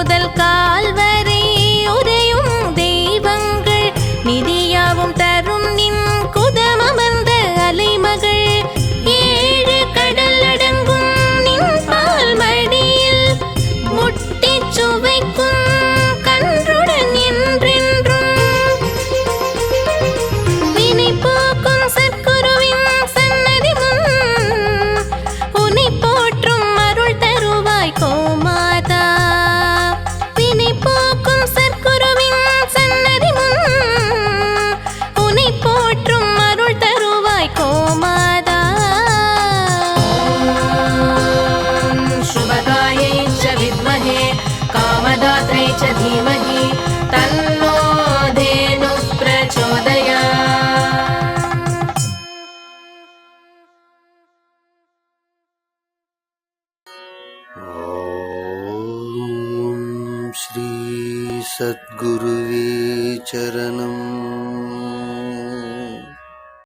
முதல் கால் வரை உரையும் தெய்வங்கள் நிதியாவும் தரும் நின் குதமமர்ந்த அலைமகள் ஏழு கடல் அடங்கும் நின் பால் மடியில் முட்டி சுவைக்கும் கன்றுடன் என்றென்றும் வினை போக்கும் சற்குருவின் சன்னதி முன் உன்னை போற்றும் அருள் தருவாய் கோமாதா. வினை போக்கும் சற்குருவின் சன்னதி முன் உன்னை போற்றும் அருள் தருவாய் கோமாதா. शुभगायै च विद्महे कामदात्रै च धीमहि तन्नो धेनुः प्रचोदयात्. ॐ श्री सद्गुरुवे चरणम्.